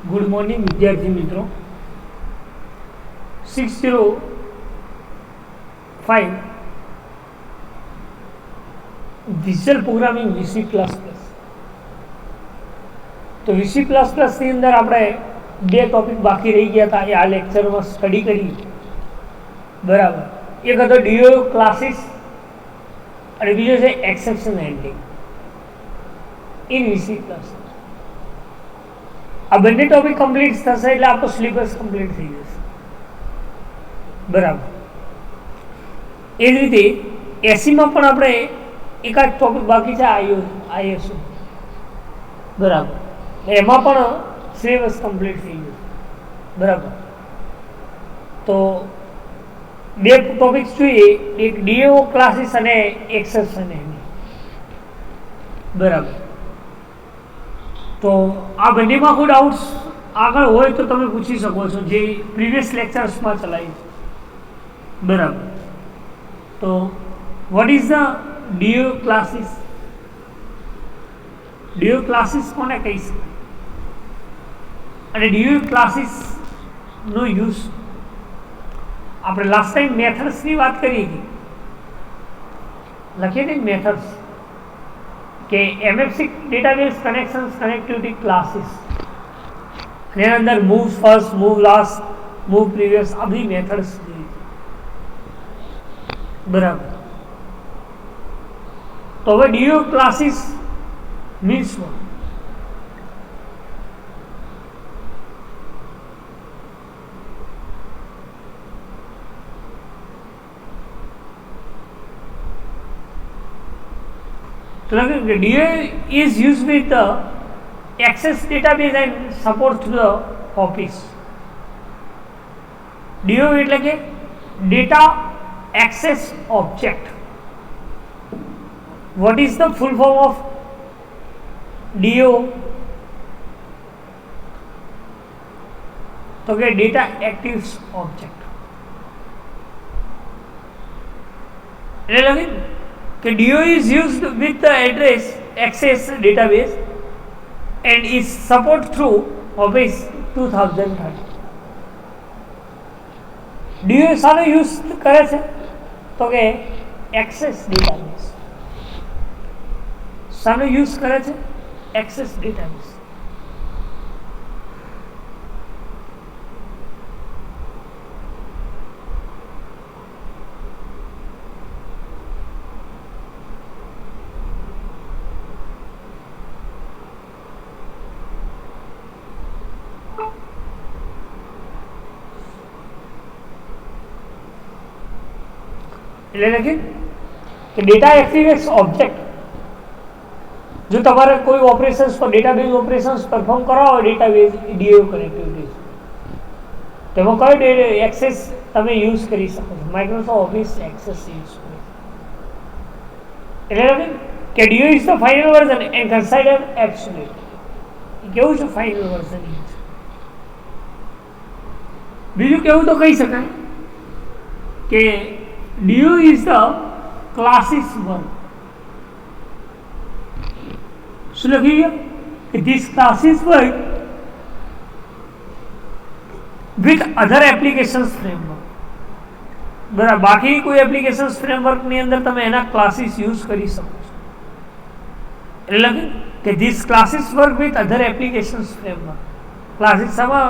Good morning વિદ્યાર્થી મિત્રો. 605 visual programming VC plus plus. તો વીસી પ્લસ પ્લસની અંદર આપણે બે ટોપિક બાકી રહી ગયા હતા, એ આ લેક્ચરમાં સ્ટડી કરી. બરાબર. એક હતો ડીઓ ક્લાસીસ અને બીજો છે exception handling in VC plus. આ બંને ટોપિક કમ્પ્લીટ થશે એટલે આપણો સિલેબસ કમ્પ્લીટ થઈ જશે. બરાબર. એ જ રીતે એસીમાં પણ આપણે એકાદ ટોપિક બાકી છે, આઈએસઓ. બરાબર. એમાં પણ સિલેબસ કમ્પ્લીટ થઈ જશે. બરાબર. તો બે ટોપિક્સ જોઈએ, એક ડીઓ ક્લાસીસ અને એક્સેપ્શન હેન્ડલિંગ. બરાબર. તો આ બંનેમાં કોઈ ડાઉટ્સ આગળ હોય તો તમે પૂછી શકો છો, જે પ્રીવિયસ લેક્ચર્સમાં ચલાવી છે. બરાબર. તો what is the DO classes? DO classes કોને કહી શકાય અને ડીઓ ક્લાસીસનો યુઝ આપણે લાસ્ટ ટાઈમ મેથડ્સની વાત કરી હતી, લખીએ ને મેથડ્સ કે MFC database connections connectivity classes, એની અંદર move first, move last, move previous, આ બધી મેથડ્સ. બરાબર. તો હવે DO classes means what? DO is used with the Access database and support to the Office. DO એટલે કે Data Access Object. What is the full form of DO? તો કે Data Active Object. એટલે લખી કે DO is used with the address access database and is support through Office 2030. DO શાનો use કરે છે? તો કે એક્સેસ ડેટાબેઝ. શાનો યુઝ કરે છે? Access database. એટલે લખી કે ડેટા એક્ટિવેક્સ ઓબ્જેક્ટ. જો તમારે કોઈ ઓપરેશન્સ પર ડેટાબેઝ ઓપરેશન્સ પરફોર્મ કરવા હોય ડેટાબેઝ ડીઓ કનેક્ટિવિટી, તેમાં કયો એક્સેસ તમે યુઝ કરી શકો છો? માઇક્રોસોફ્ટ ઓફિસ એક્સેસ યુઝ કરી. એટલે લખી કે DO is the final version and consider absolute. કેવું છે ફાઇનલ વર્ઝન? બીજું કેવું તો કહી શકાય કે DO is the classes one. શું લખી ગયા કે this classes work with other applications framework. બરાબર. બાકી કોઈ એપ્લિકેશન્સ ફ્રેમવર્કની અંદર તમે એના ક્લાસીસ યુઝ કરી શકો છો. એટલે લખી કે this classes work with other applications framework. Classes આમાં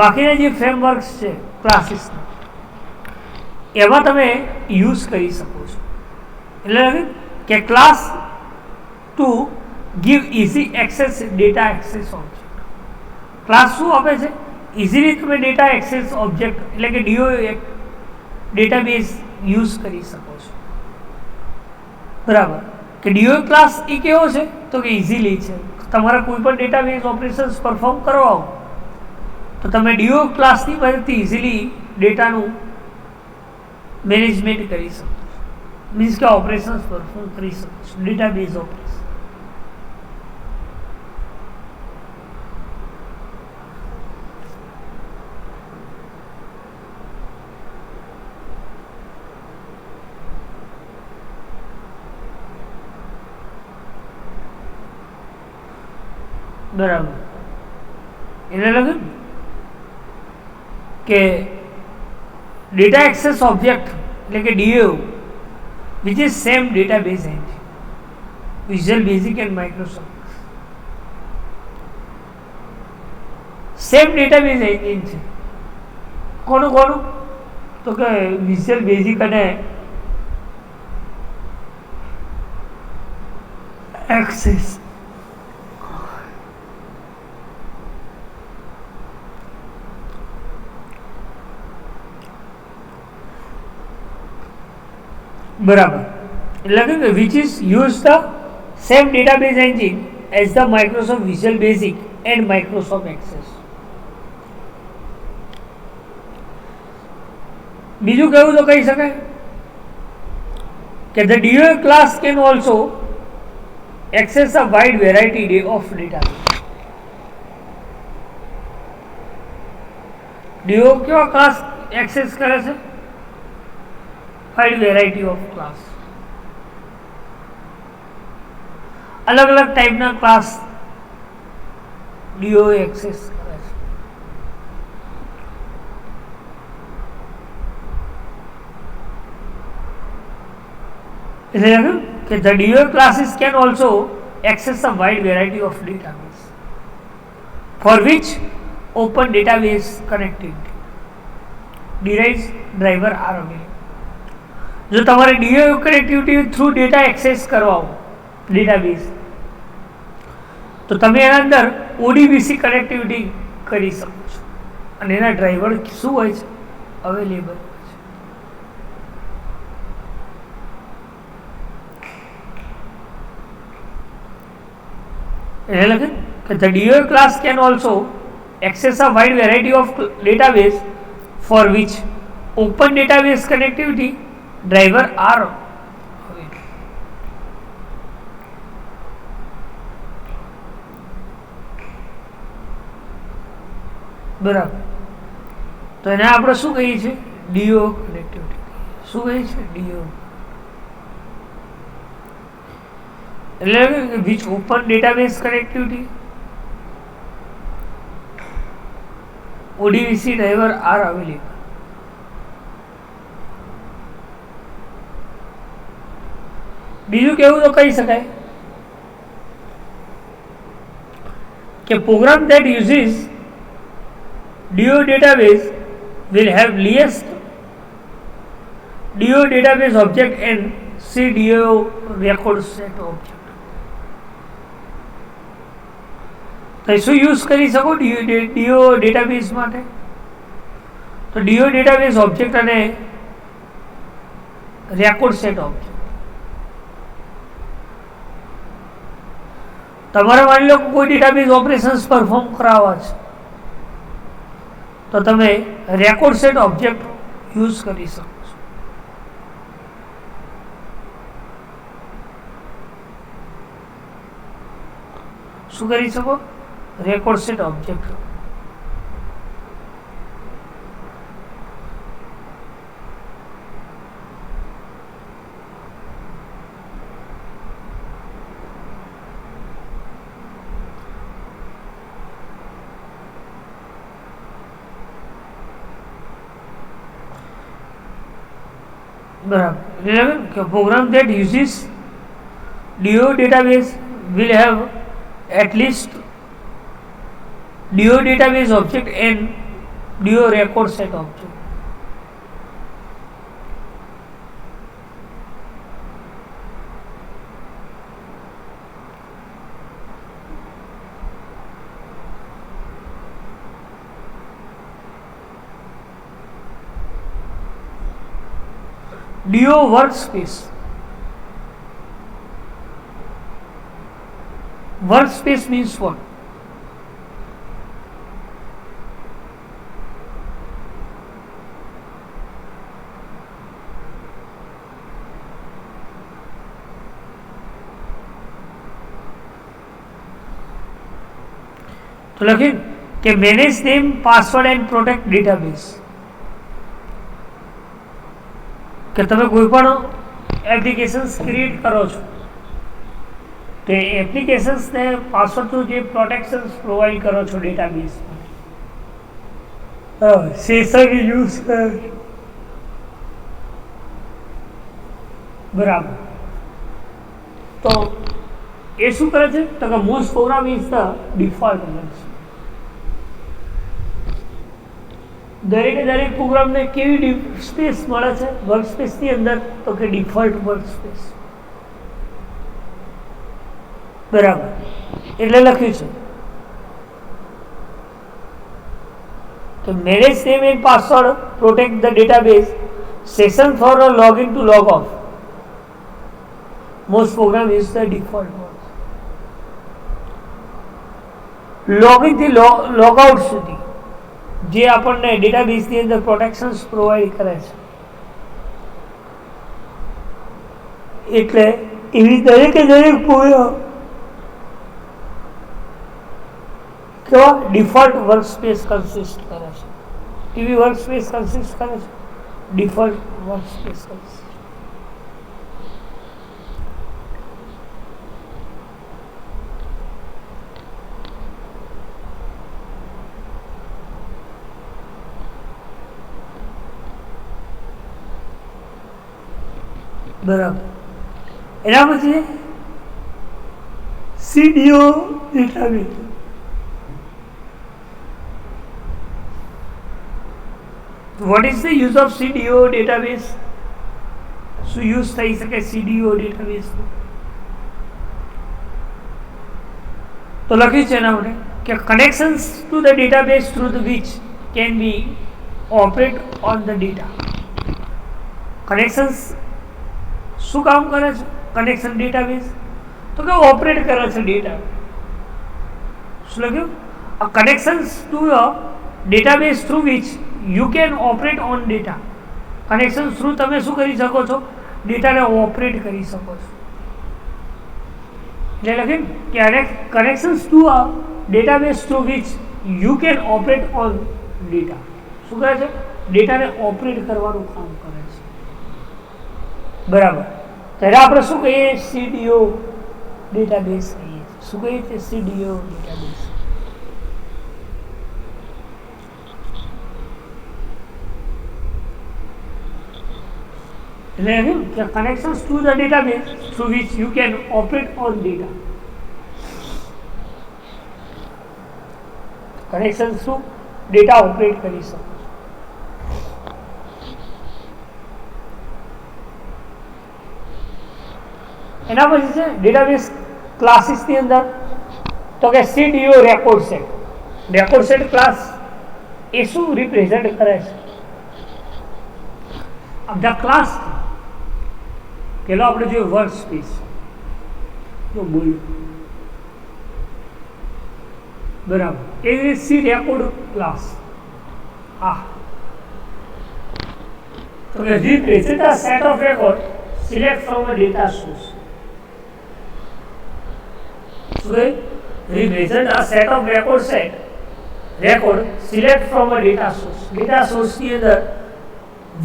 બાકીના જે ફ્રેમવર્ક્સ છે ક્લાસીસના, એમાં તમે યુઝ કરી શકો છો. એટલે કે class to give easy access data access object. Class શું આપે છે? ઇઝીલી તમે ડેટા એક્સેસ ઓબ્જેક્ટ એટલે કે ડીઓ ડેટાબેઝ યુઝ કરી શકો છો. બરાબર. કે ડીઓ ક્લાસ એ કેવો છે? તો કે ઇઝીલી છે. તમારે કોઈ પણ ડેટાબેઝ ઓપરેશન્સ પરફોર્મ કરવા હો તો તમે ડીઓ ક્લાસની મદદથી ઇઝીલી ડેટાનું મેનેજમેન્ટ કરી શકો છો. મીન્સ કે ઓપરેશન્સ પરફોર્મ કરી શકો છો, ડેટાબેઝ ઓપરેશન. બરાબર. એને લગે કે ડેટા એક્સેસ ઓબ્જેક્ટ એટલે કે DAO which is same database engine, Visual Basic and Microsoft same database engine છે. કોનું તો કે વિઝ્યુઅલ બેઝિક અને એક્સેસ. બરાબર, એટલે કે which is use the same database engine as the Microsoft Visual Basic and Microsoft Access. બીજું કહેવું તો કહી શકાય કે the DAO class can also access a wide variety of data. DAO કેવા ક્લાસ એક્સેસ કરે છે? વાઇડ વેરાયટી ઓફ ક્લાસ, અલગ અલગ ટાઈપના ક્લાસ DAO એક્સેસ કરે છે. એટલે કે the DAO classes can also access a wide variety of database for which open database connectivity derives driver are available. જો તમારે DAO connectivity through data access કરવા હોય ડેટાબેઝ, તો તમે એના અંદર ODBC કનેક્ટિવિટી કરી શકો છો અને એના ડ્રાઈવર શું હોય છે? Available. The DAO class can also access a wide variety of database for which open database connectivity driver are available. બરાબર, તો એને આપણે શું કહીએ છીએ? DAO connectivity. શું કહીએ છીએ? DAO. which open database connectivity ODBC driver are available. બીજું કેવું તો કહી શકાય કે program that uses DAO database will have least DAO database object and CDAO record set object. તો શું યુઝ કરી શકો DAO ડેટાબેઝ માટે? તો DAO ડેટાબેઝ ઓબ્જેક્ટ અને રેકોર્ડ સેટ ઓબ્જેક્ટ. તમારે માની લો કોઈ ડેટાબેઝ ઓપરેશન્સ પરફોર્મ કરાવવા છે તો તમે રેકોર્ડ સેટ ઓબ્જેક્ટ યુઝ કરી શકો છો. શું કરી શકો? Record set object. બરાબર, program that uses DAO database will have at least DAO database object and DAO record set object. DAO workspace. Workspace means what? તો લખીએ કે manage name, password and protect database. કે તમે કોઈ પણ applications create કરો છો તો એપ્લિકેશન્સને પાસવર્ડનું જે પ્રોટેક્શન્સ પ્રોવાઈડ કરો છો ડેટાબેઝ માટે, સેશન યુઝ કરે બરાબર. તો એ શું કરે છે તો કે most program is the default work. દરેક પ્રોગ્રામને કેવી સ્પેસ મળે છે વર્ક સ્પેસની અંદર તો કે ડિફોલ્ટ વર્ક સ્પેસ. બરાબર, એટલે લખ્યું છે તો manage name and password protect the database session for a login to log off. Most program is the default work. Login થી લોગ આઉટ સુધી જે આપણને ડેટાબેઝની અંદર પ્રોટેક્શન્સ પ્રોવાઈડ કરે છે. એટલે એવી દરેક પ્રોગ્રામ કેવા ડિફોલ્ટ વર્ક સ્પેસ કન્સિસ્ટ કરે છે. કેવી વર્ક સ્પેસ કન્સિસ્ટ કરે છે? Default work space consist. બરાબર. એના પછી CDO database. Vote is the use of CDO database? શું યુઝ થઈ શકે CDO ડેટાબેઝ? તો લખ્યું છે એના માટે કે connections to the database through the which can be operate on the data. Connections શું કામ કરે છે કનેક્શન ડેટાબેઝ? તો કે ઓપરેટ કરે છે ડેટા. શું લખ્યું? A connections to a database through which you can operate on data. Connection through તમે શું કરી શકો છો? ડેટાને ઓપરેટ કરી શકો છો. એટલે લખ્યું કે connections to a database through which you can operate on data. શું કરે છે? ડેટાને ઓપરેટ કરવાનું કામ કરે છે. બરાબર. ત્યારે આપણે શું કહીએ? CDO ડેટાબેઝ કહીએ. શું કહીએ છીએ? CDO database. એટલે connections to the database through which you can operate on data. Connections through data operate કરી શકો. એના પછી છે ડેટાબેઝ ક્લાસીસની અંદર તો કે CDO record set. Record set class એ શું રિપ્રેઝેન્ટ કરે છે? ધ ક્લાસ પેલો આપણે જોયું વર્ક સ્પેસ જો બોલ્યું બરાબર. એ સી રેકોર્ડ ક્લાસ હા તો કે represent a set of record select from a data source. Represent a set of record select from a data source. Data source ની અંદર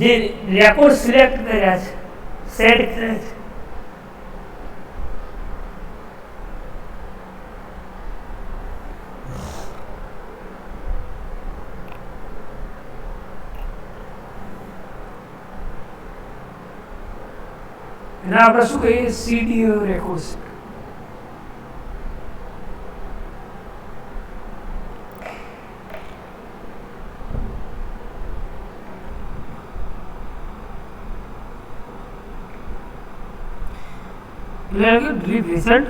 જે રેકોર્ડ સિલેક્ટ કર્યા છે સેટ કર્યા છે એના આપણે શું કહીએ? CDO record. Represent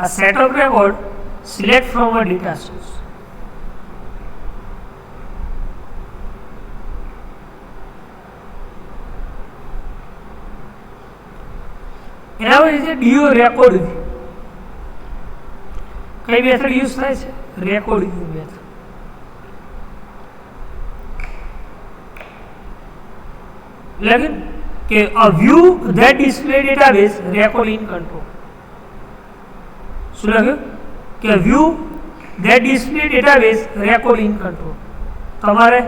a set of record select from a data source. એના પછી છે DO રેકોર્ડ વ્યૂ. કઈ મેથડ યુઝ થાય છે? Record view method. એટલે કે a view that display database record in control. શું લખ્યું? કે view that display database record in control. તમારે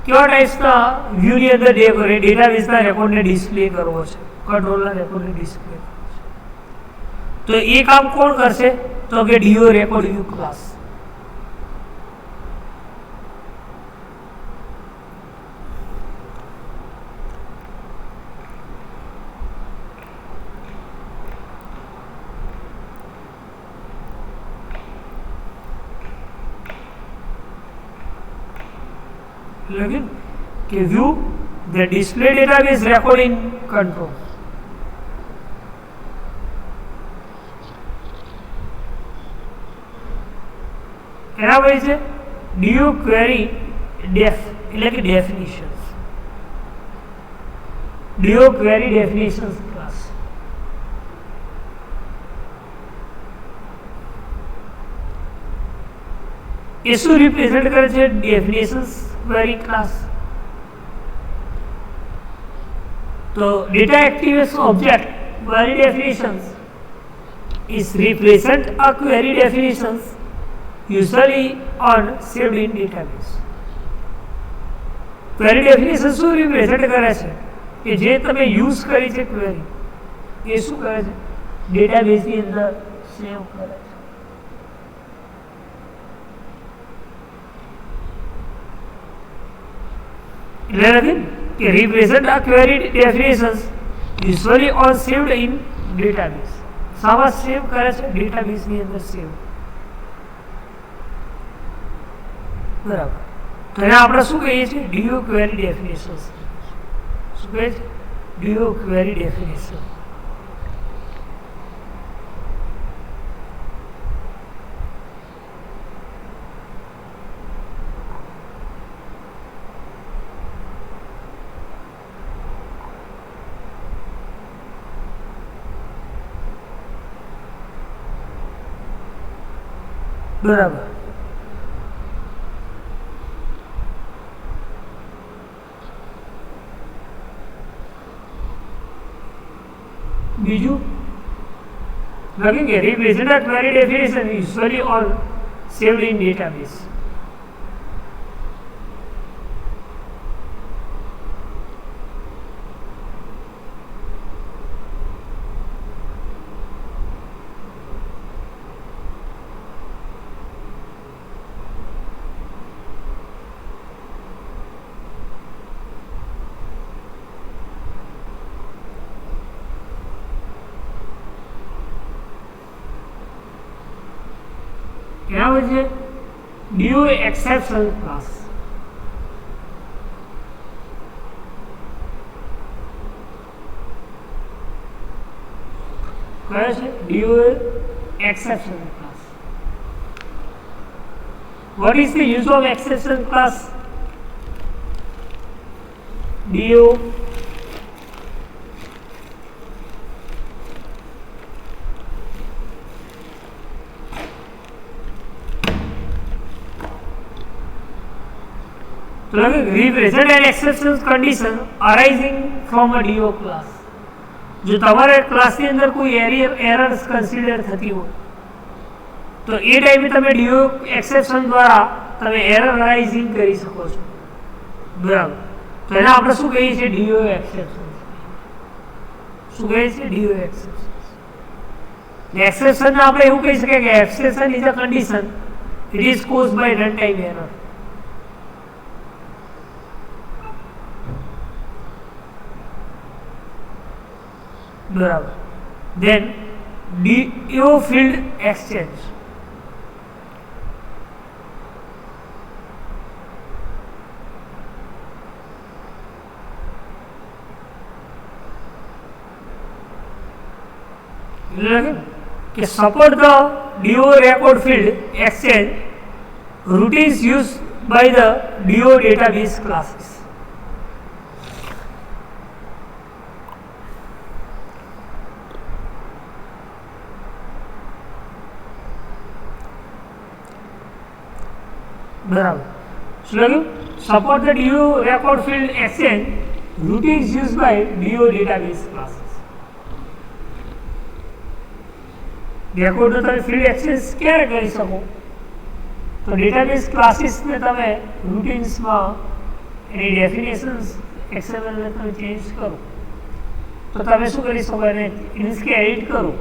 કેવા ટાઈપ્સના વ્યૂની અંદર ડેટાબેઝના રેકોર્ડને ડિસ્પ્લે કરવો છે? કંટ્રોલના રેકોર્ડને ડિસ્પ્લે કરવો છે. તો એ કામ કોણ કરશે? તો કે DO રેકોર્ડ વ્યૂ ક્લાસ. लेकिन कि view the display database record in control. એના પછી છે ડીયુ ક્વેરી ડેફ એટલે કે definitions. DU query definitions class. એ શું રિપ્રેઝેન્ટ કરે છે? Definitions query class. તો data activation object query definitions is represent a query definitions usually on saved in database. query definition શું રિપ્રેઝેન્ટ કરે છે? કે જે તમે યુઝ કરી છે ક્વેરી એ શું કરે છે? ડેટાબેઝની અંદર સેવ કરે છે. એટલે કે represent a query definitions usually on saved in database. સાવા સેવ કરે છે? ડેટાબેઝની અંદર સેવ. બરાબર. તો એને આપણે શું કહીએ છીએ? DO query definition. શું કહે છે? DO query definition. બરાબર. બીજું લખી કે represent a query definition usually on saved in database. એના પછી ડીઓ એક્સેપ્શન ક્લાસ. કયો છે? DO exception class. what is the use of exception class? DO represent an exception condition arising from a DO class. જો તમારે ક્લાસની અંદર કોઈ errors consider થતી હોય તો એ ટાઈમે તમે ડીઓ એક્સેપ્શન દ્વારા તમે એરર અરાઇઝિંગ કરી શકો છો. બરાબર. તો એને આપણે શું કહીએ છીએ? DO exception. શું કહીએ છીએ? DO exception. એક્સેપ્શન આપણે એવું કહી શકીએ કે exception is a condition it is cause by run time error. બરાબર. then DO field exchange. કે support the DO record field exchange routines used by the DO database classes. બરાબર. શું લખ્યું? Support the DO record field exchange routines used by DO database classes. રેકોર્ડનો તમે field exchange ક્યારે કરી શકો? તો database ક્લાસીસને તમે રૂટીન્સમાં એની ડેફિનેશન્સ XML તમે ચેન્જ કરો તો તમે શું કરી શકો? એને મીન્સ કે એડિટ કરો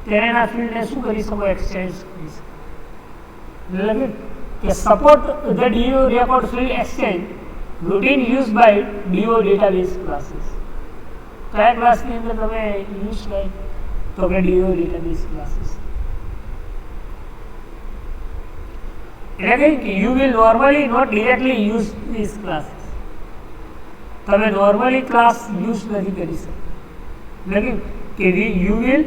ત્યારે એના ફિલ્ડને શું કરી શકો? એક્સચેન્જ કરી શકો. એટલે કે support the DO record field exchange routine used by DO database classes. કયા ક્લાસની અંદર તમે યુઝ કરી? તો કે DO database classes. એટલે કે you will normally not directly use this classes, તમે નોર્મલી ક્લાસ યુઝ નથી કરી શકતા, એટલે કે you will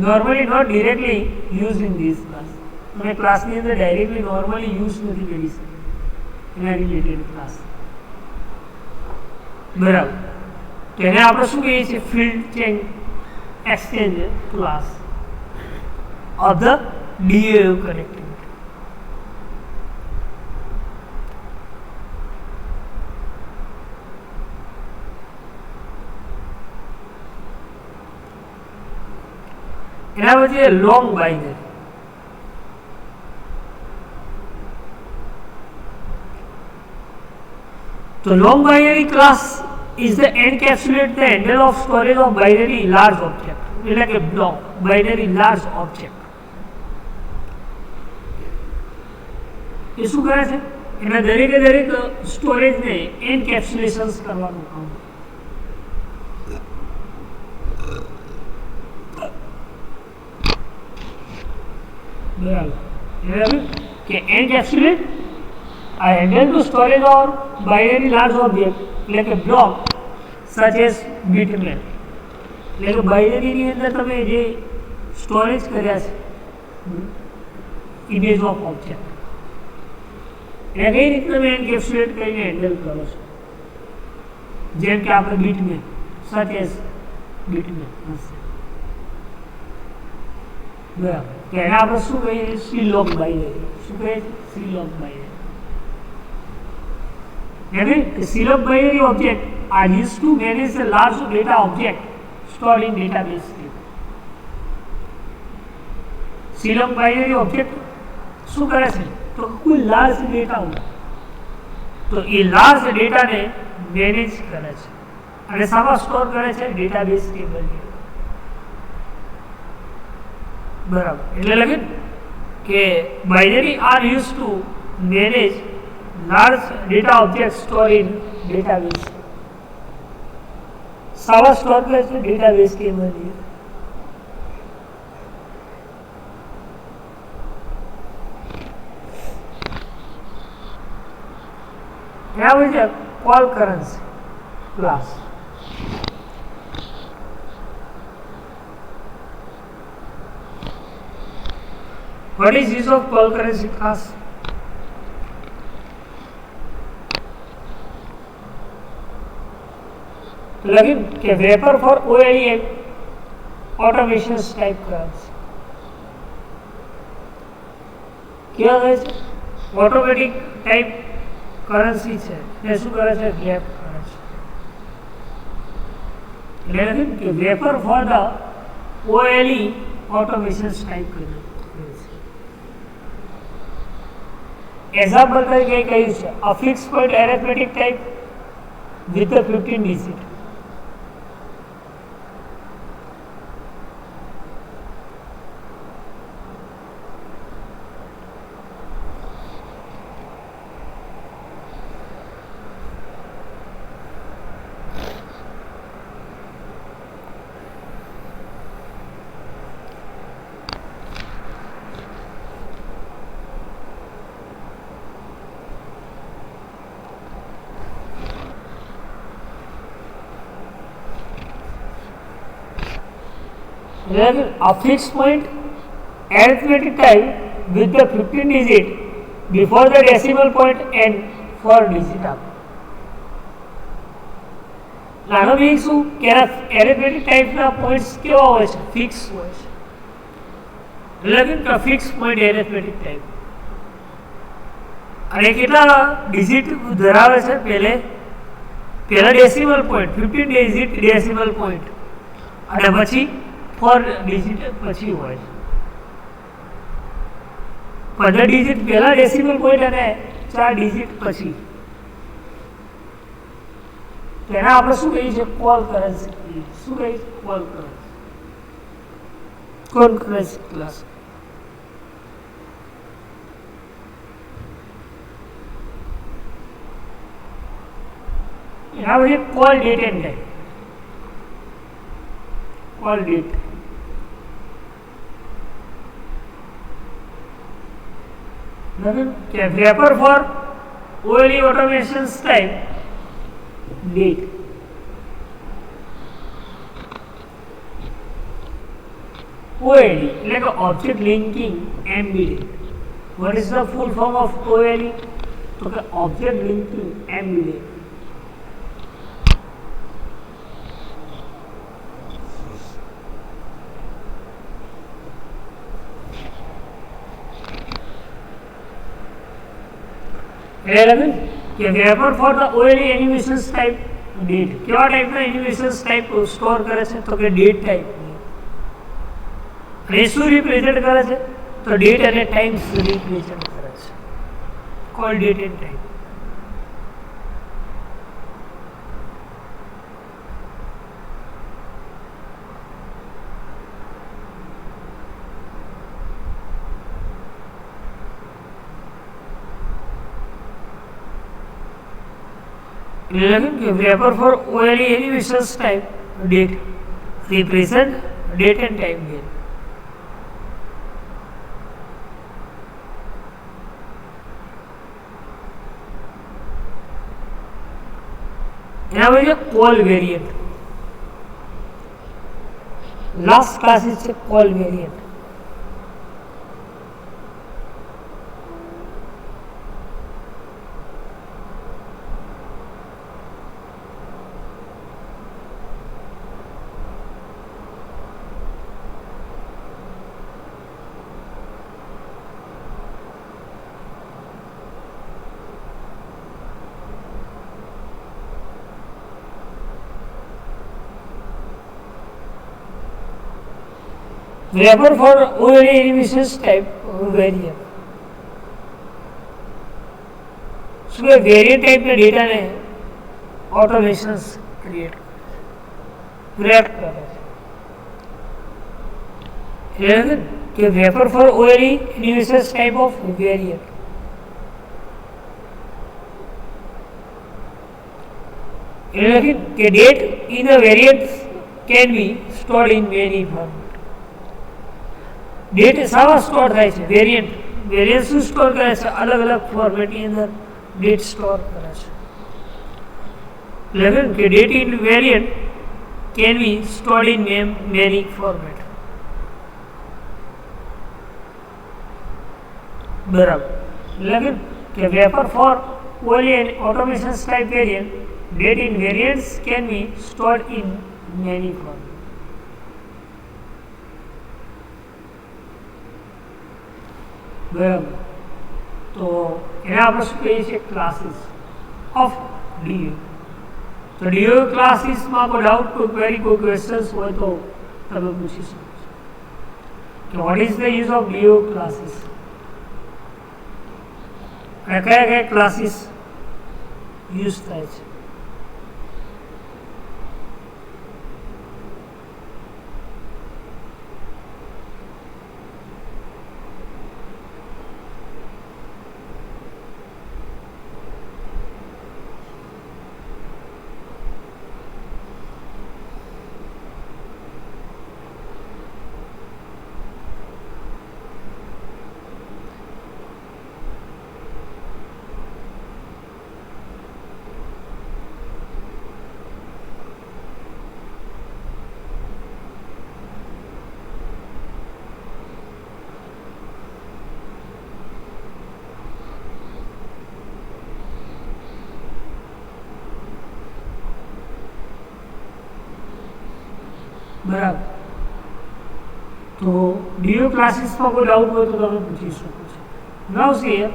normally not directly use in this class, તમે ક્લાસની અંદર ડાયરેક્ટલી નોર્મલી યુઝ નથી કરી શકતા એના રિલેટેડ ક્લાસ. બરાબર, તો એને આપણે શું કહીએ છીએ? Field change exchange class of the DAO connectivity. એના પછી લોંગ બાઇનરી. તો long binary class is the encapsulate the handle of storage of binary large object, એટલે કે બ્લોક બાઇનરી લાર્જ ઓબ્જેક્ટ. એ શું કરે છે? એના દરેકે દરેક સ્ટોરેજને એન્કેપ્સ્યુલેશન્સ કરવાનું કામ. બરાબર, કે encapsulate a handle to storage or binary large object, એટલે કે બ્લોક such as bitmap, એટલે કે બાઇનરીની અંદર તમે જે સ્ટોરેજ કર્યા છે ઇમેજ ઓફ ઓબ્જેક્ટ, એટલે કઈ રીતે તમે એન્કેપ્સ્યુલેટ કરીને હેન્ડલ કરો છો, જેમ કે આપણે bitmap such as bitmap હશે. બરાબર, કે એને આપણે શું કહીએ? C-log binary. શું કહીએ? C-log binary. C-log binary object are used to manage a large data object stored in database. C-log binary object શું કરે છે? તો કોઈ લાર્જ ડેટા હોય તો એ લાર્જ ડેટાને મેનેજ કરે છે અને સામા સ્ટોર કરે છે ડેટાબેઝ ટેબલની. બરાબર, એટલે લગે કે binary are use to manage large data objects stored in database. सावा स्टोर करे છે ડેટાબેઝ ટેબલની. Now is a call currency class. What is use of call currency class? લગીન કે વેપર ફોર OLEM ઓટોમેશન્સ ટાઈપ કરે છે. કેવા કહે છે? ઓટોમેટિક ટાઈપ કરન્સી છે એ શું કરે છે? ગેપ કરે છે. એટલે લગીન કે wrapper for the OLE automations type કરે છે. એક્ઝામ્પલ તરીકે કહ્યું છે a fix point arithmetic type with the 15 digit. Then a fixed point arithmetic type with the 15 digit before the decimal point and 4 digit up. નાનો meaning શું કે arithmetic ટાઈપના points કેવા હોય છે? ફિક્સ હોય છે. એટલે કે ફિક્સ પોઈન્ટ એરિથમેટિક ટાઈપ અને કેટલા ડિજિટ ધરાવે છે? પહેલા decimal point 15 digit decimal point અને પછી 4 ડિજિટ પછી હોય છે. 15 ડિજિટ પહેલા ડેસિમલ પોઈન્ટ અને 4 ડિજિટ પછી. તેના આપણે શું કહીએ છીએ? Call currency. શું કહીએ છીએ? Call currency. Call currency class. એના પછી call date end time. Call date કે wrapper for OLE automations type date. OLE એટલે કે object linking embedded. What is the full form of OLE? તો કે object linking embedded. કે wrapper for the OLE animations type date. કેવા ટાઈપના animations type store કરે છે તો કે ડેટ ટાઈપ. અને શું રિપ્રેઝન્ટ કરે છે તો ડેટ અને ટાઈમ રિપ્રેઝન્ટ કરે છે. Call date end time. wrapper for OLE animations type date represent date and time here. એના પછી કોલ વેરિયન્ટ. લાસ્ટ ક્લાસીસ છે call variant. wrapper for OLE animations type variant. શું કે વેરિયન્ટ ટાઈપના ડેટાને ઓટોમેશન્સ ક્રિએટ રેપ કરે છે. એટલે કે wrapper for OLE animations type of variant. એટલે કે date in the variant can be stored in many forms. Date સાવા સ્ટોર થાય છે વેરિયન્ટ શું સ્ટોર કરે છે અલગ અલગ ફોર્મેટની અંદર ડેટ સ્ટોર કરે છે. એટલે કે date in variant can be stored in many format. બરાબર. એટલે કે wrapper for OLE automations type variant date in variants can be stored in many format. બરાબર. તો એને આપણે શું કહીએ છીએ ક્લાસીસ ઓફ ડીયુ. તો ડીયુ ક્લાસીસમાં કોઈ ડાઉટ કોઈ ક્વેરી કોઈ ક્વેશ્ચન્સ હોય તો તમે પૂછી શકો છો કે what is the use of DU classes અને કયા કયા ક્લાસીસ યુઝ થાય છે. બરાબર. તો ડીયુ ક્લાસીસમાં કોઈ ડાઉટ હોય તો તમે પૂછી શકો છો. નાઉ સી હિયર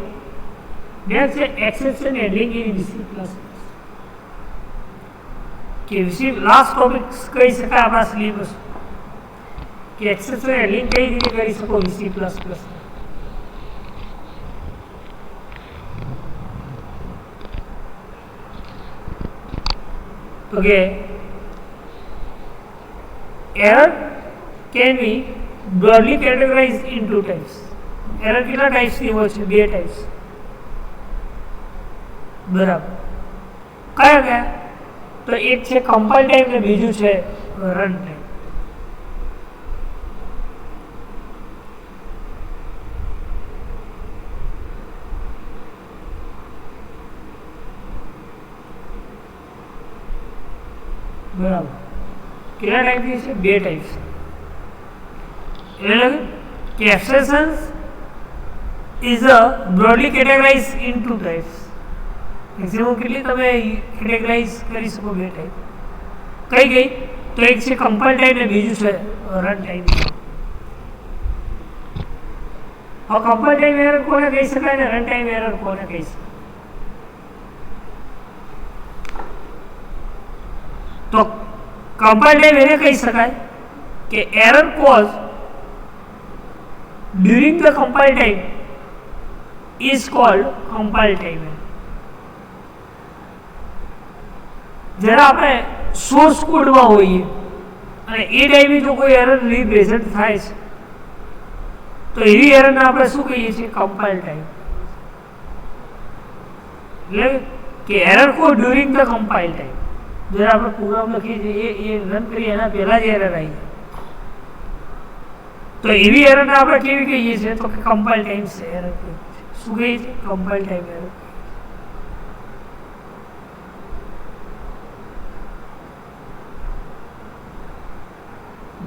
નેક્સ્ટ છે exception handling in VC classes. કે વીસી લાસ્ટ ટોપિક કહી શકાય આપણા સિલેબસ કે એક્સેપ્શન હેન્ડલિંગ કઈ રીતે કરી શકો વીસી પ્લસ પ્લસ. તો કે error can be broadly categorized in two types. Error કેટલા ટાઈપ્સની હોય છે? બે ટાઈપ્સ. બરાબર. કયા કયા? તો એક છે કમ્પાઇલ ટાઈમ ને બીજું છે રન ટાઈમ. બરાબર. કેટલા ટાઈપની છે? 2 ટાઈપ છે. એટલે કે exceptions is broadly categorize in 2 types. Maximum કેટલી તમે કેટેગરાઇઝ કરી શકો? 2 ટાઈપ. કઈ? તો એક છે કમ્પાઇલ ટાઈપ ને બીજું છે રન ટાઈપ. હવે કમ્પાઇલ ટાઈમ એરર કોને કહી શકાય ને રન ટાઈમ એરર કોને કહી શકાય? તો કમ્પાઇલ ટાઈમ એને કહી શકાય કે error cause during the compile time is called compile time. જ્યારે આપણે સોર્સ કોડમાં હોઈએ અને એ ટાઈમે જો કોઈ એરર રિપ્રેઝન્ટ થાય છે તો એવી એરરને આપણે શું કહીએ છીએ? Compile time. એટલે કે error code during the compile time. જ્યારે આપણે પ્રોગ્રામ લખીએ છીએ એ રન કરીએ એના પહેલા જ એરર આવી જાય તો એવી એરરને આપણે કેવી કહીએ છીએ? તો કે કમ્પાઇલ ટાઈમ એરર કહીએ છીએ. શું કહીએ છીએ? Compile time error.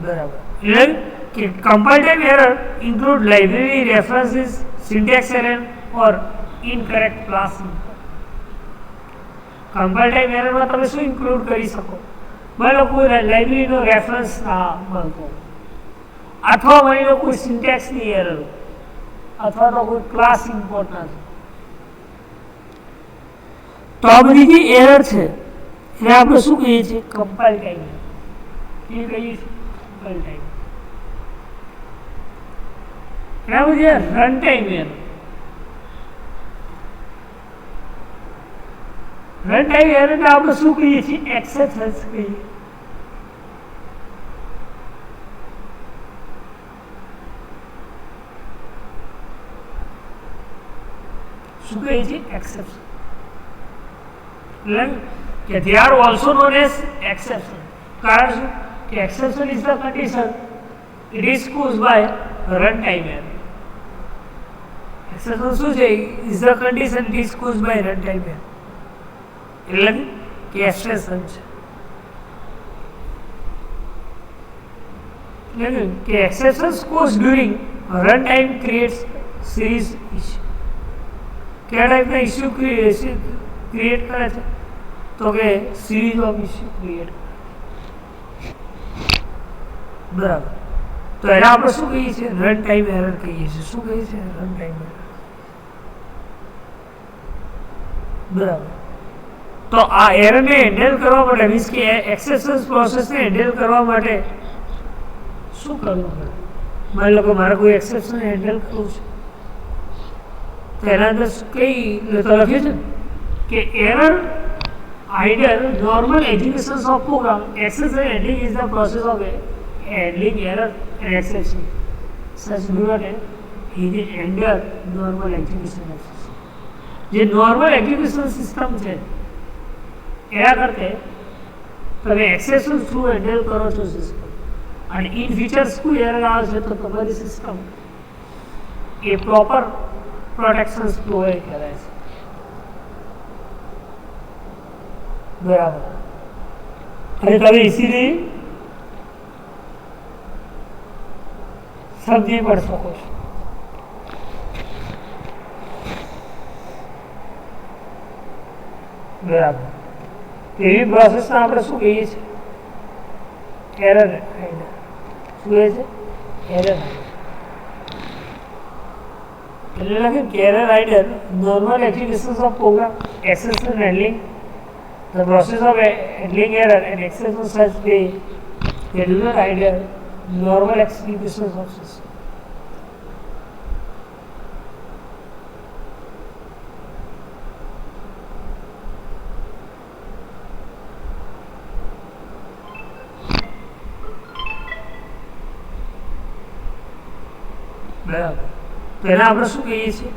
બરાબર. એટલે કે compile time error include library references, syntax error or incorrect class. Compile time એરરમાં તમે શું ઇન્ક્લુડ કરી શકો? માની લો કોઈ લાઇબ્રેરીનો રેફરન્સ ના મળતો, અથવા માની લો કોઈ સિન્ટેક્સની એરર, અથવા તો કોઈ ક્લાસ ઇમ્પોર્ટ ના થાય. તો આ બધી જે એરર છે એને આપણે શું કહીએ છીએ? Compile time. એ કહીએ છીએ કમ્પાઇલ ટાઈમ. એના પછી run time error. Run time એરરને આપણે શું કહીએ છીએ? એક્સેપ્શન્સ કહીએ. શું કહીએ છીએ? એક્સેપ્શન. એટલે કે they are also known as exception. કારણ શું? કે exception is the condition it is caused by runtime error. Exception શું છે? is the condition it is caused by runtime error. એટલે કે એક્સેપ્શન છે. એટલે કે exceptions caused during runtime creates series issue. કયા ટાઈપના ઇસ્યુ ક્રિએટ કરે છે? તો કે સિરીઝ ઓફ ઇસ્યુ ક્રિએટ કરે. બરાબર. તો એને આપણે શું કહીએ છીએ? રન ટાઈમ એરર કહીએ છીએ. શું કહીએ છીએ? Run time error. બરાબર. તો આ એરરને હેન્ડલ કરવા માટે મીન્સ કે એક્સેપ્શન પ્રોસેસને હેન્ડલ કરવા માટે શું કરવું પડે? માની લો કે મારે કોઈ એક્સેપ્શન હેન્ડલ કરવું છે તો એના અંદર કઈ લખ્યું છે કે error idle normal execution of program exception handling is the process of handling error and exception such do not hinder normal execution of system. જે નોર્મલ એક્ઝિક્યુશન સિસ્ટમ છે એના કરતે તમે એક્સેપ્શન થ્રુ હેન્ડલ કરો છો સિસ્ટમ, અને in futures કોઈ error આવે છે તો તમારી સિસ્ટમ એ પ્રોપર પ્રોટેક્શન્સ પ્રોવાઈડ કરે છે. બરાબર. અને તમે ઇઝીલી સમજી પણ શકો છો. બરાબર. એવી પ્રોસેસને આપણે શું કહીએ છીએ? Error hider. શું કહે છે? Error hider. એટલે લખ્યું કે error hider normal execution of program exception handling the process of handling error and exception such they do not hinder normal execution of system. બરાબર. પહેલા આપણે શું કહીએ છીએ?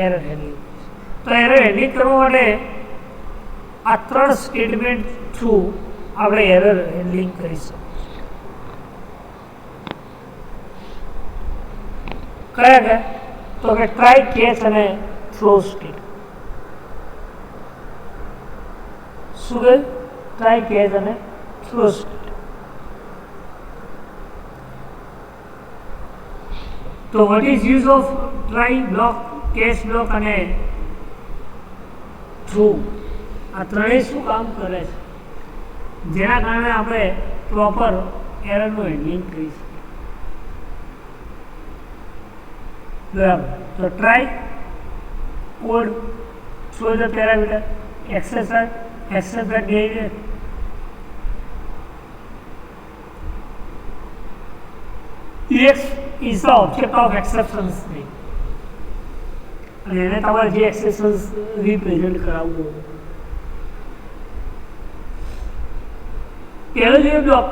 Error handling. તો એરર હેન્ડલિંગ કરવા માટે આ 3 સ્ટેટમેન્ટ થ્રુ આપણે એરર હેન્ડલિંગ કરીશું. કયા કયા? તો કે ટ્રાય, કેચ અને થ્રો સ્ટેટ. શું કહે? try catch અને throw state. તો what is use of try block, catch block અને throw? આ ત્રણેય શું કામ કરે છે જેના કારણે આપણે પ્રોપર એરરનું હેન્ડલિંગ કરી શકીએ. બરાબર. તો try code show the parameter access the behavior. Ex is the object of exceptions string. અને એને તમારે જે એક્સેપ્શન્સ રિપ્રેઝન્ટ કરાવવું હોય. પહેલો જે બ્લોક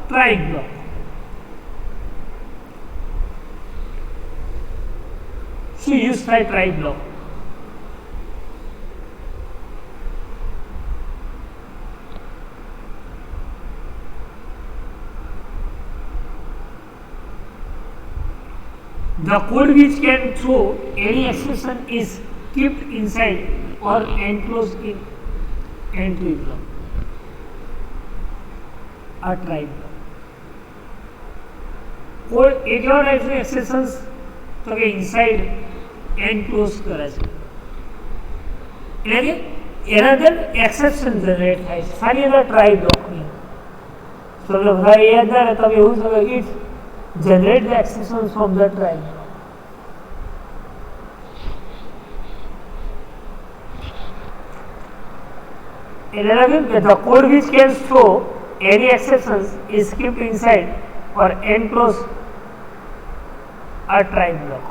ટ્રાય બ્લોક. શું યુઝ થાય try block? The code which can throw any exception is kept inside or enclosed in entry block. A try block. Code एक और टाइप से एक्सेप्शंस तो के इनसाइड एनक्लोज કરે છે એટલે કે એના અંદર એક્સેપ્શન જનરેટ થાય છે ખાલી એના ટ્રાય બ્લોકની. તો ભાઈ એ અંદર તમે એવું શકો it generate the exceptions from the try block. The code which can throw any exceptions is kept inside or enclosed a try block.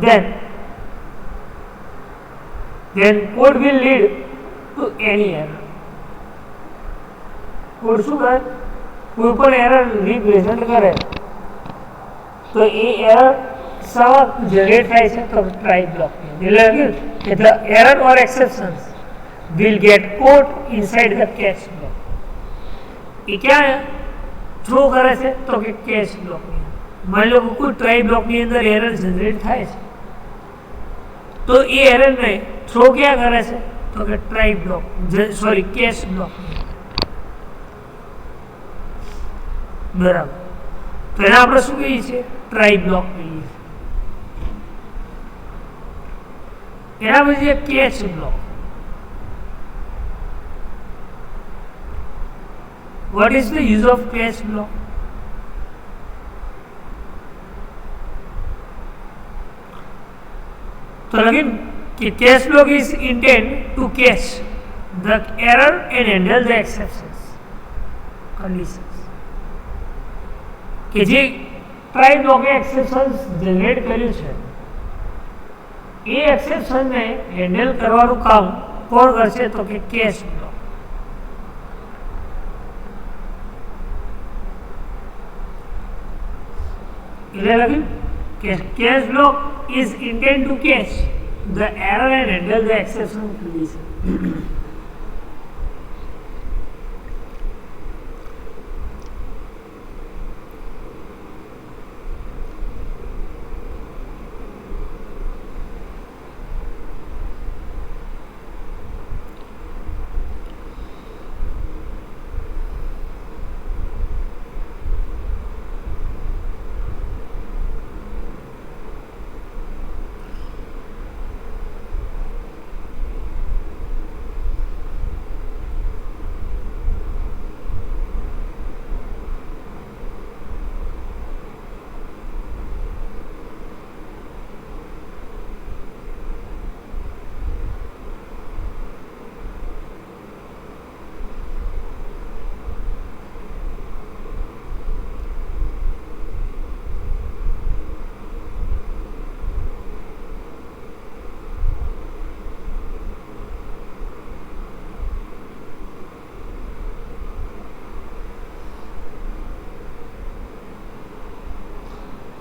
Then code will lead to any error. Code શું કરે? કોઈ પણ error represent કરે તો એ error સવા generate થાય છે તો ટ્રાય બ્લોકની. એટલે કે the error or exceptions will get caught inside the catch block. એ ક્યાં થ્રો કરે છે તો કે કેચ બ્લોકની. માની લો કોઈ ટ્રાય બ્લોકની અંદર એરર જનરેટ થાય છે તો એ એરરને થ્રો ક્યાં કરે છે તો કે ટ્રાય બ્લોક સોરી કેચ બ્લોકની. બરાબર. તો એને આપણે શું કહીએ છીએ? ટ્રાય બ્લોક કહીએ છીએ. એના પછી catch block. What is the use of catch block? So again, catch block is intended to catch the error and handle the exceptions conditions. કે જે ટ્રાય બ્લોકે એક્સેપ્શન્સ જનરેટ કર્યું છે એ એક્સેપ્શનને હેન્ડલ કરવાનું કામ કોણ કરશે તો કે કેચ બ્લોક. એટલે લખ્યું કે catch block is intended to catch the error and handle the exception condition.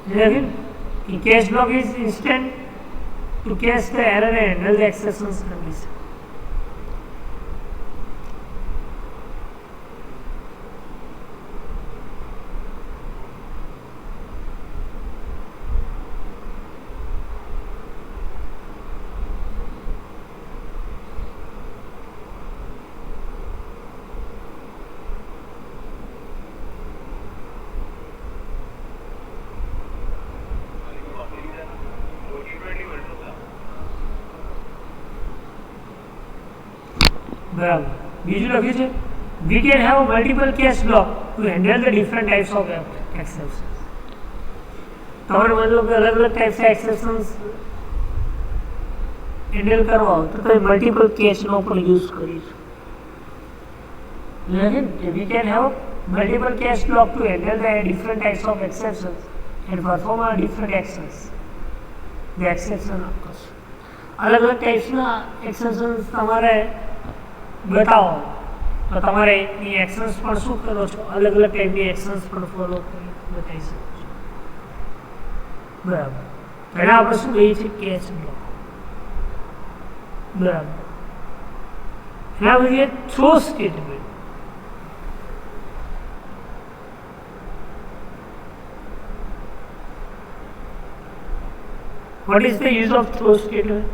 The catch block is instant to catch the error and handle the exceptions condition. બરાબર. બીજું લખ્યું છે we can have multiple case block to handle the different types of exceptions. તમારે મતલબ કે અલગ અલગ types of exceptions handle કરવા હોય તો તમે મલ્ટિપલ કેસનો પણ યુઝ કરીશું. We can have multiple case block to handle the different types of exceptions and perform a different actions. The exception occurs. અલગ અલગ ટાઈપ્સના એક્સેપ્શન્સ તમારે બતાવો તો તમારે એ એક્શન્સ પણ શું કરો છો, અલગ અલગ ટાઈપની એક્શન્સ પણ ફોલો કરી બતાવી શકો છો. બરાબર. પહેલાં આપણે શું કહીએ છીએ કેચ બ્લોક. બરાબર. એના પછી throw statement. What is the use of throw statement?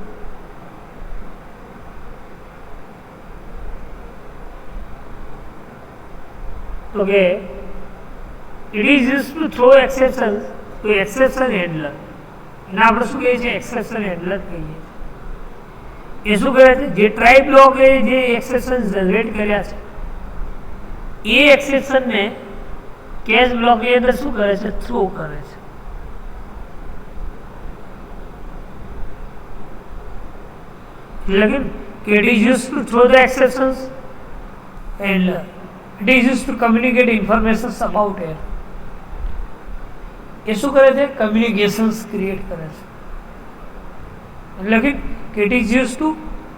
Okay, it is used to throw exceptions to exception handler. એને આપણે શું કહીએ છીએ? એક્સેપ્શન હેન્ડલર કહીએ. એ શું કરે છે? જે ટ્રાય બ્લોકે જે એક્સેપ્શન જનરેટ કર્યા છે એ એક્સેપ્શનને કેચ બ્લોકની અંદર શું કરે છે? થ્રો કરે છે. It is used to throw the exceptions and it is used to communicate information about it. એ શું કરે છે? કમ્યુનિકેશન્સ ક્રિએટ કરે છે. એટલે કે it is used to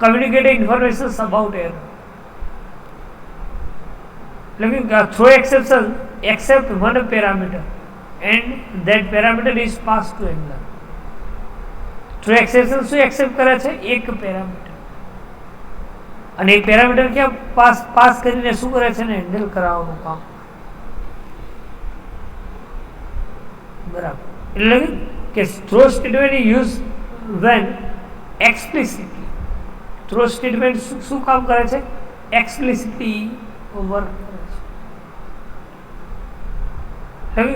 communicate information about it. એટલે કે throw exception accept one parameter and that parameter is passed to handler. Throw exception શું એક્સેપ્ટ કરે છે? એક પેરામીટર. અને એ પેરામીટર ક્યાં પાસ કરીને શું કરે છે? ને હેન્ડલ કરાવવાનું કામ. બરાબર. એટલે કે throw statement use when explicitly. Throw statement શું કામ કરે છે? એક્સપ્લિસિટલી વર્ક કરે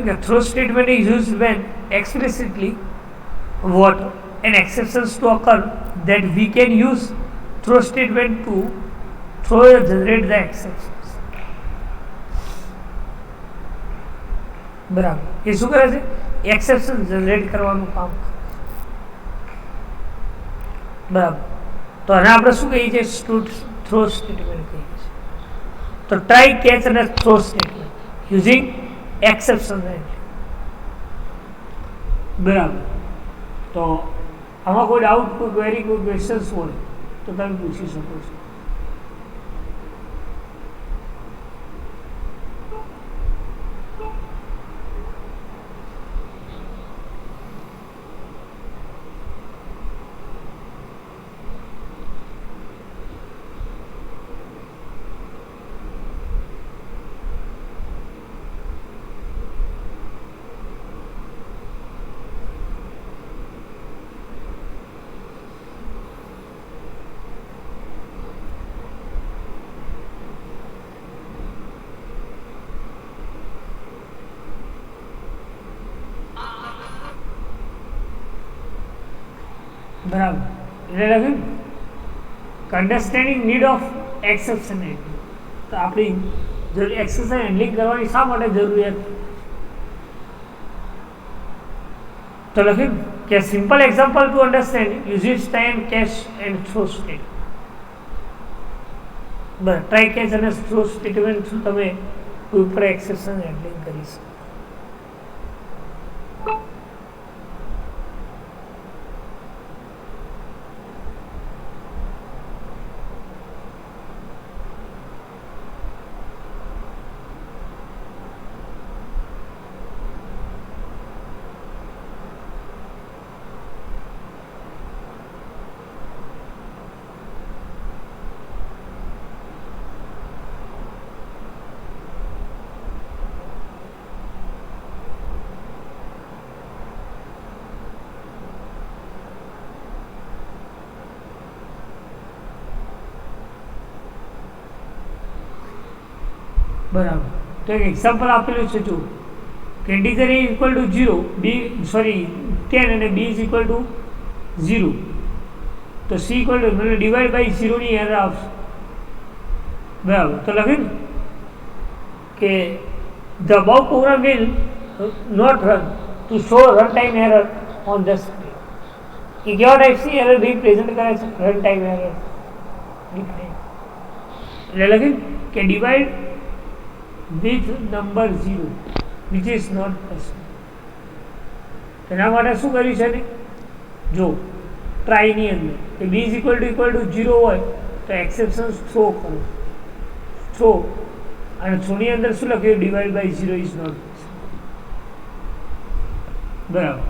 છે. Throw statement is use when explicitly what and exceptions to occur that we can use throw statement to throw or generate the exceptions. બરાબર. એ શું કરે છે? એક્સેપ્શન જનરેટ કરવાનું કામ. બરાબર. તો આને આપણે શું કહીએ છીએ? થ્રો સ્ટેટમેન્ટ કહીએ છીએ. તો ટ્રાય કેચ અને થ્રો સ્ટેટમેન્ટ યુઝિંગ એક્સેપ્શન. બરાબર. તો આમાં કોઈ ડાઉટ, કોઈ ક્વેરી, કોઈ ક્વેશ્ચન્સ હોય તો તમે પૂછી શકો છો. બરાબર. એટલે લખ્યું understanding need of exception handling. તો આપણી એક્સેપ્શન હેન્ડલિંગ કરવાની શા માટે જરૂરિયાત? તો લખ્યું કે simple example to understand uses time catch and throw statement. બરાબર. ટ્રાય કેચ અને થ્રો સ્ટેટમેન્ટ શું તમે કોઈ ઉપર એક્સેપ્શન હેન્ડલિંગ કરી શકો? બરાબર. તો એક એક્ઝામ્પલ આપેલું છે જો કે ઇન્ટિજર એ ઇક્વલ ટુ 0 10 અને b ઇઝ ઇક્વલ ટુ 0 તો c equal to divide by 0 ની એરર આવશે. બરાબર, તો લખ્યું ને કે the above program will not run to show run time error on the screen. એ કેવા ટાઈપ્સની એરર રિપ્રેઝન્ટ કરે છે? Run time error. એટલે લખ્યું કે divide with number 0 which is not possible. તેના માટે શું કર્યું છે ને, જો ટ્રાયની અંદર કે બી ઇઝ ઇક્વલ ટુ 0 હોય તો એક્સેપ્શન થ્રો કરો, થ્રો, અને થ્રોની અંદર શું લખ્યું? Divide by 0 is not possible. બરાબર.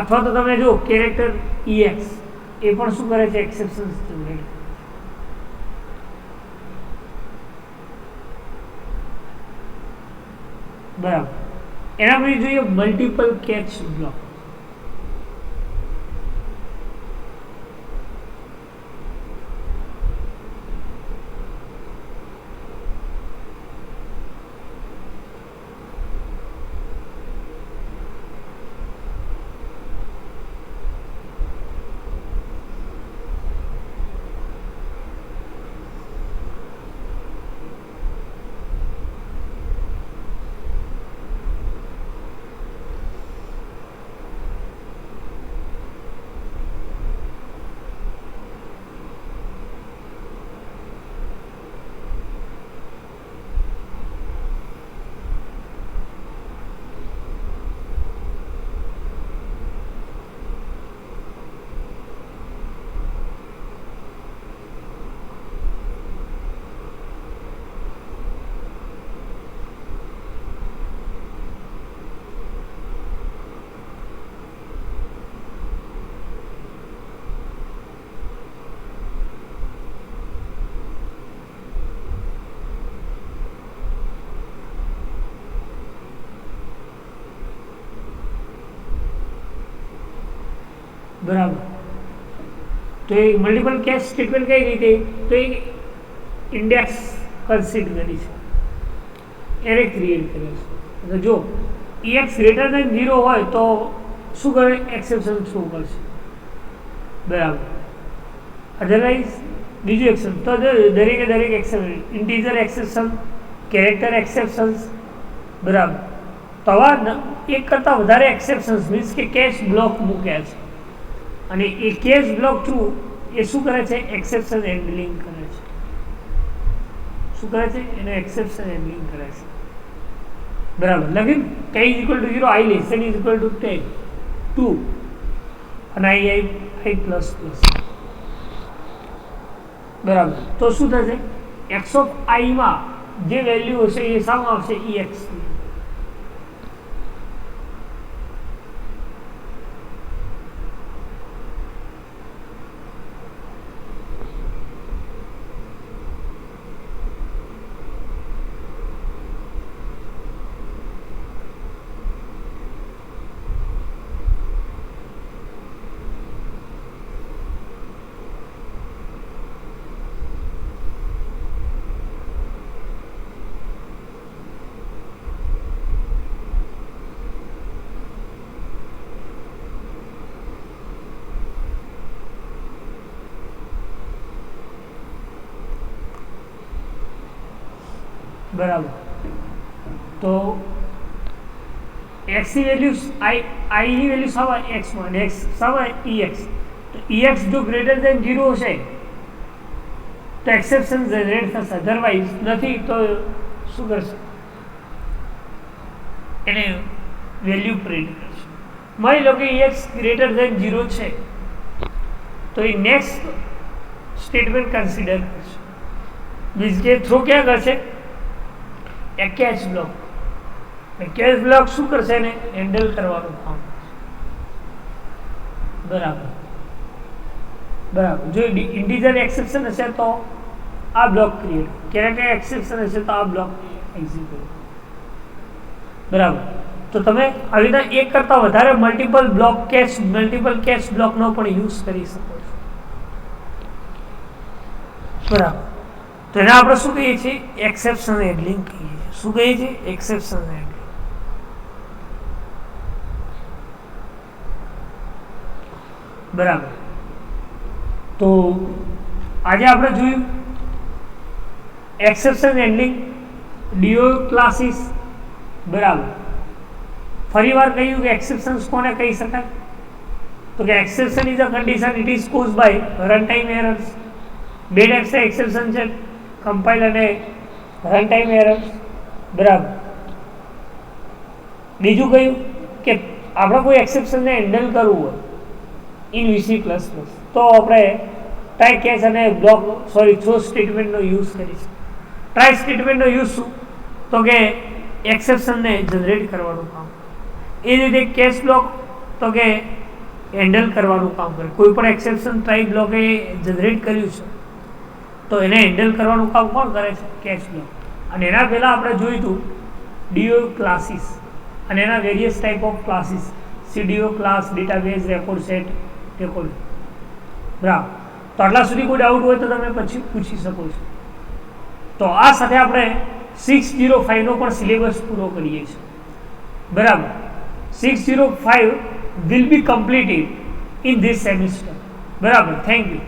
અથવા તો તમે જો કેરેક્ટર EX એ પણ શું કરે છે? Exception generate. બરાબર. એના પછી જોઈએ મલ્ટિપલ કેચ બ્લોક. બરાબર. તો એ મલ્ટિપલ કેચ સ્ટેટમેન્ટ કઈ રીતે? તો એ ઇન્ડેક્સ કન્સિડર કરી છે, એરે ક્રિએટ કરે છે. તો જો EX ગ્રેટર દેન 0 હોય તો શું કરે? એક્સેપ્શન થ્રો કરશે. બરાબર. અધરવાઇઝ બીજું એક્સેપ્શન તો દરેકે દરેક exception, integer exception, character exceptions. બરાબર. તો આવા એક કરતાં વધારે એક્સેપ્શન્સ મીન્સ કે કેચ બ્લોક મૂક્યા છે, અને એ કેસ બ્લોક થ્રુ એ શું કરે છે? એક્સેપ્શન હેન્ડલિંગ કરે છે. શું કરે છે? એને એક્સેપ્શન હેન્ડલિંગ કરે છે. બરાબર. લખ્યું k is equal to 0, i less than is equal to 10 2 અને i પ્લસ પ્લસ. બરાબર. તો શું થશે? x ઓફ i માં જે વેલ્યુ હશે એ શામાં આવશે? EX. બરાબર. તો x ની વેલ્યુ i ની વેલ્યુ સાવા x માં અને x સાવા EX. તો EX જો ગ્રેટર દેન 0 હશે તો એક્સેપ્શન જનરેટ થશે, અધરવાઇઝ નથી તો શું કરશે? એને વેલ્યુ પ્રિન્ટ કરશે. માની લો કે EX ગ્રેટર દેન 0 છે તો એ નેક્સ્ટ સ્ટેટમેન્ટ કન્સિડર કરશે. મીન્સ કે થ્રો ક્યાં કરશે? એ કેચ બ્લોક. કેચ બ્લોક શું કરશે? એને હેન્ડલ કરવાનું કામ કરશે. બરાબર. બરાબર. જો ઇન્ટીજર એક્સેપ્શન હશે તો આ બ્લોક ક્રિએટ, કેરેક્ટર એક્સેપ્શન હશે તો આ બ્લોક એક્ઝિક્યુટ. બરાબર. તો તમે આવી રીતના એક કરતાં વધારે મલ્ટિપલ કેચ બ્લોકનો પણ યુઝ કરી શકો છો. બરાબર. તો એને આપણે શું કહીએ છીએ? એક્સેપ્શન હેન્ડલિંગ કહીએ છીએ. શું કહીએ છીએ? Exception handling. બરાબર. તો આજે આપણે જોયું એક્સેપ્શન હેન્ડલિંગ, ડીઓ ક્લાસીસ, બરાબર. ફરી વાર કહ્યું કે એક્સેપ્શન્સ કોને કહી શકાય? તો કે exception is a condition it is cause by run time errors. બે ટાઈપ્સના એક્સેપ્શન છે, કમ્પાઇલ અને રન ટાઈમ એરર્સ, બરાબર. બીજું કહ્યું કે આપણે કોઈ એક્સેપ્શનને હેન્ડલ કરવું હોય ઇન VC++, તો આપણે ટ્રાય કેચ અને થ્રો સ્ટેટમેન્ટનો યુઝ કરીશું. ટ્રાય સ્ટેટમેન્ટનો યુઝ શું? તો કે એક્સેપ્શનને જનરેટ કરવાનું કામ. એ રીતે કેચ બ્લોક તો કે હેન્ડલ કરવાનું કામ કરે. કોઈ પણ એક્સેપ્શન ટ્રાય બ્લોકે જનરેટ કર્યું છે તો એને હેન્ડલ કરવાનું કામ કોણ કરે છે? Catch block. અને એના પહેલાં આપણે જોયું હતું ડીઓ ક્લાસીસ અને એના various type of classes, CDO class, database, record set, record, બરાબર. તો આટલા સુધી કોઈ ડાઉટ હોય તો તમે પછી પૂછી શકો છો. તો આ સાથે આપણે 605 પણ સિલેબસ પૂરો કરીએ છીએ, બરાબર. 605 will be completed in this semester, બરાબર. Thank you.